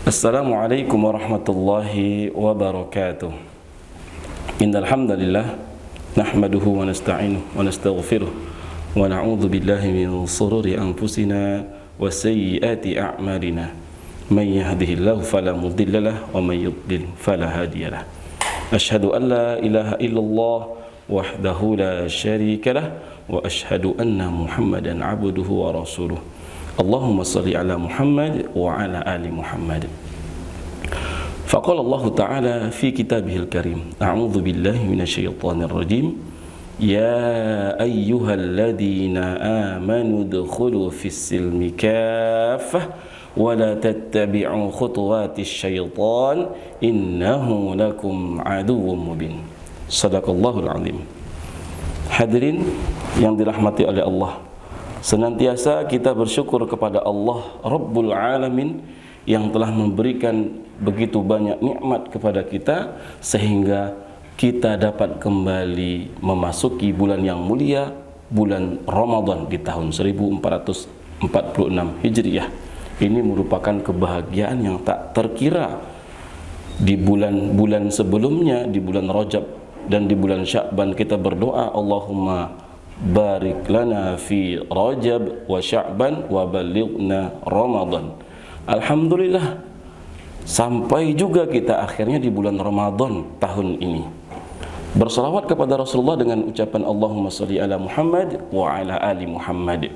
Assalamualaikum warahmatullahi wabarakatuh. Innal hamdalillah nahmaduhu wa nasta'inuhu wa nastaghfiruh wa na'udzu billahi min shururi anfusina wa sayyiati a'malina. May yahdihillahu fala mudilla lahu wa may yudlil fala hadiya lahu. Asyhadu an la ilaha illallah wahdahu la syarika lahu wa asyhadu anna Muhammadan 'abduhu wa rasuluh. Allahumma salli ala Muhammad wa ala ali Muhammad. Faqala Allah Ta'ala fi kitabihil karim, a'udzu billahi minasyaitonir rajim. Ya ayyuhalladzina amanu dkhulu fis silmi kaffah wa la tattabi'u khutuwatis syaitan innahu lakum aduwwum mubin. Shadaqallahul azim. Hadirin yang dirahmati oleh Allah, senantiasa kita bersyukur kepada Allah Rabbul Alamin yang telah memberikan begitu banyak nikmat kepada kita sehingga kita dapat kembali memasuki bulan yang mulia, bulan Ramadan di tahun 1446 Hijriah. Ini merupakan kebahagiaan yang tak terkira. Di bulan-bulan sebelumnya, di bulan Rajab dan di bulan Sya'ban, kita berdoa, Allahumma barik lana fi Rajab wa Sya'ban wa balighna Ramadan. Alhamdulillah, sampai juga kita akhirnya di bulan Ramadan tahun ini. Berselawat kepada Rasulullah dengan ucapan Allahumma sholli ala Muhammad wa ala ali Muhammad.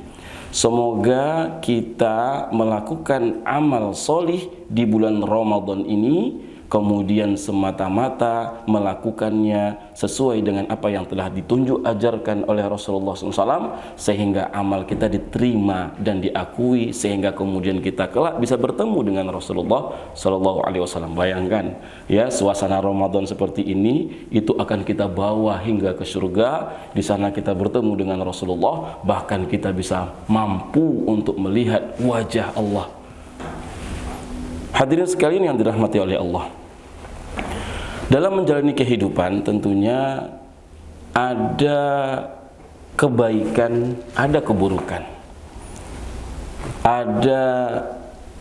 Semoga kita melakukan amal solih di bulan Ramadan ini, kemudian semata-mata melakukannya sesuai dengan apa yang telah ditunjuk ajarkan oleh Rasulullah SAW, sehingga amal kita diterima dan diakui, sehingga kemudian kita kelak bisa bertemu dengan Rasulullah SAW. Bayangkan ya, suasana Ramadan seperti ini itu akan kita bawa hingga ke surga. Di sana kita bertemu dengan Rasulullah, bahkan kita bisa mampu untuk melihat wajah Allah. Hadirin sekalian yang dirahmati oleh Allah, dalam menjalani kehidupan tentunya ada kebaikan, ada keburukan, ada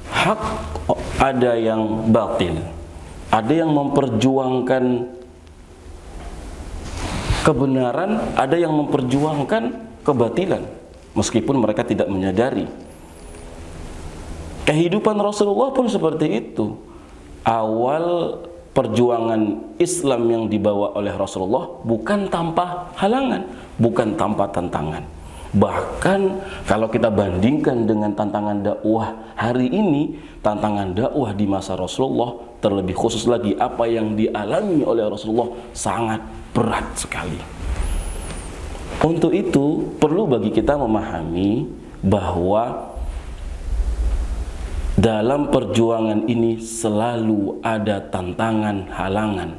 hak, ada yang batil, ada yang memperjuangkan kebenaran, ada yang memperjuangkan kebatilan meskipun mereka tidak menyadari. Kehidupan Rasulullah pun seperti itu. Awal perjuangan Islam yang dibawa oleh Rasulullah bukan tanpa halangan, bukan tanpa tantangan. Bahkan kalau kita bandingkan dengan tantangan dakwah hari ini, tantangan dakwah di masa Rasulullah, terlebih khusus lagi apa yang dialami oleh Rasulullah, sangat berat sekali. Untuk itu perlu bagi kita memahami bahwa dalam perjuangan ini selalu ada tantangan, halangan,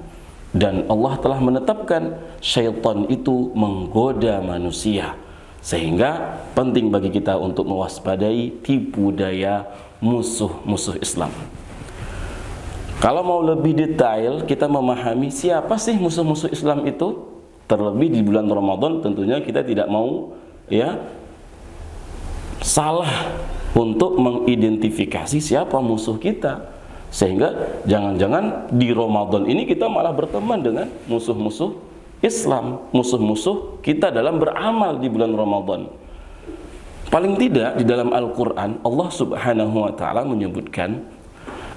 dan Allah telah menetapkan syaitan itu menggoda manusia, sehingga penting bagi kita untuk mewaspadai tipu daya musuh-musuh Islam. Kalau mau lebih detail kita memahami siapa sih musuh-musuh Islam itu, terlebih di bulan Ramadan, tentunya kita tidak mau ya salah untuk mengidentifikasi siapa musuh kita, sehingga jangan-jangan di Ramadan ini kita malah berteman dengan musuh-musuh Islam, musuh-musuh kita dalam beramal di bulan Ramadan. Paling tidak di dalam Al-Quran Allah Subhanahu wa Ta'ala menyebutkan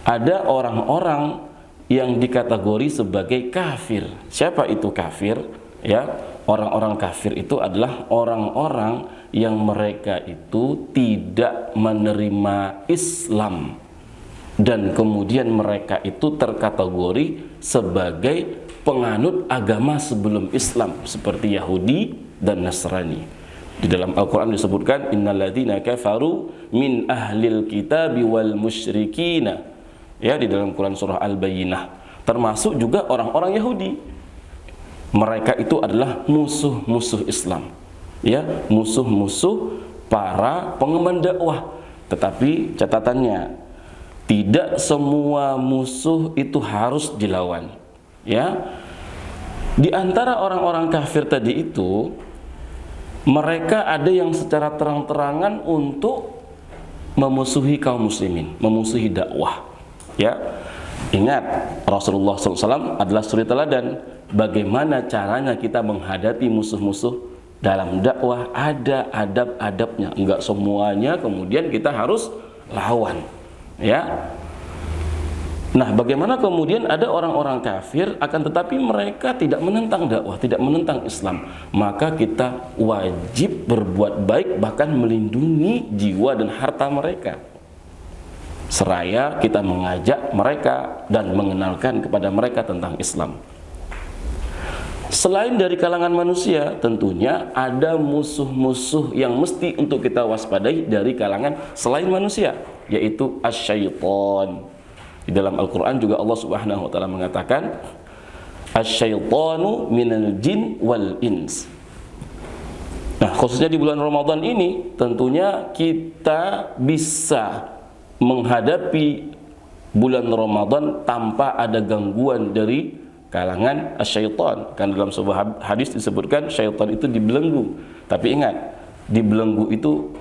ada orang-orang yang dikategori sebagai kafir. Siapa itu kafir? Ya, orang-orang kafir itu adalah orang-orang yang mereka itu tidak menerima Islam, dan kemudian mereka itu terkategori sebagai penganut agama sebelum Islam seperti Yahudi dan Nasrani. Di dalam Al-Quran disebutkan innalladzina kafaru min ahlil kitabi wal musyrikina, ya, di dalam Quran surah Al-Bayyinah, termasuk juga orang-orang Yahudi. Mereka itu adalah musuh-musuh Islam, ya, musuh-musuh para pengemban dakwah. Tetapi catatannya, tidak semua musuh itu harus dilawan, ya. Di antara orang-orang kafir tadi itu, mereka ada yang secara terang-terangan untuk memusuhi kaum muslimin, memusuhi dakwah. Ya, ingat Rasulullah SAW adalah suri teladan. Bagaimana caranya kita menghadapi musuh-musuh dalam dakwah, ada adab-adabnya. Enggak semuanya kemudian kita harus lawan. Ya. Nah, bagaimana kemudian ada orang-orang kafir akan tetapi mereka tidak menentang dakwah, tidak menentang Islam. Maka kita wajib berbuat baik, bahkan melindungi jiwa dan harta mereka. Seraya kita mengajak mereka dan mengenalkan kepada mereka tentang Islam. Selain dari kalangan manusia, tentunya ada musuh-musuh yang mesti untuk kita waspadai dari kalangan selain manusia, yaitu asy-syaitan. Di dalam Al-Quran juga Allah Subhanahu wa ta'ala mengatakan asy-syaitanu minal jin wal ins. Nah, khususnya di bulan Ramadan ini tentunya kita bisa menghadapi bulan Ramadan tanpa ada gangguan dari kalangan asy-syaitan. Kan dalam sebuah hadis disebutkan syaitan itu dibelenggu. Tapi ingat, dibelenggu itu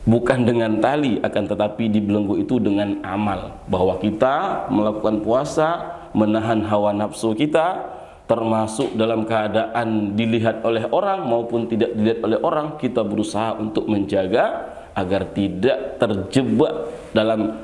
bukan dengan tali, akan tetapi dibelenggu itu dengan amal. Bahwa kita melakukan puasa, menahan hawa nafsu kita, termasuk dalam keadaan dilihat oleh orang maupun tidak dilihat oleh orang, kita berusaha untuk menjaga agar tidak terjebak dalam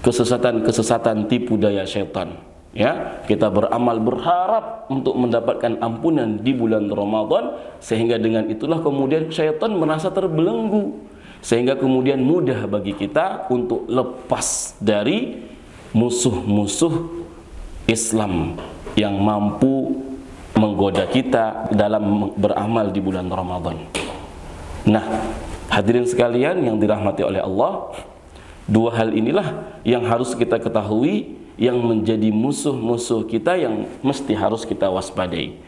kesesatan-kesesatan tipu daya syaitan. Ya, kita beramal berharap untuk mendapatkan ampunan di bulan Ramadan, sehingga dengan itulah kemudian syaitan merasa terbelenggu. Sehingga kemudian mudah bagi kita untuk lepas dari musuh-musuh Islam yang mampu menggoda kita dalam beramal di bulan Ramadan. Nah, hadirin sekalian yang dirahmati oleh Allah, dua hal inilah yang harus kita ketahui yang menjadi musuh-musuh kita yang mesti harus kita waspadai.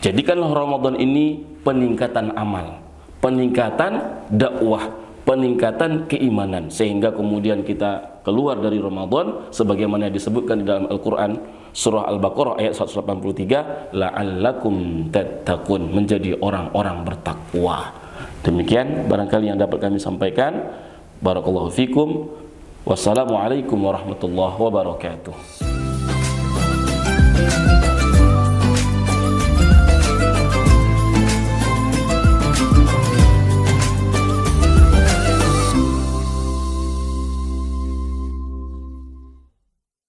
Jadikanlah Ramadan ini peningkatan amal, peningkatan dakwah, peningkatan keimanan, sehingga kemudian kita keluar dari Ramadan sebagaimana disebutkan di dalam Al-Quran surah Al-Baqarah ayat 183, la'allakum tattaqun, menjadi orang-orang bertakwa. Demikian barangkali yang dapat kami sampaikan. Barakallahu fikum. Wassalamualaikum warahmatullahi wabarakatuh.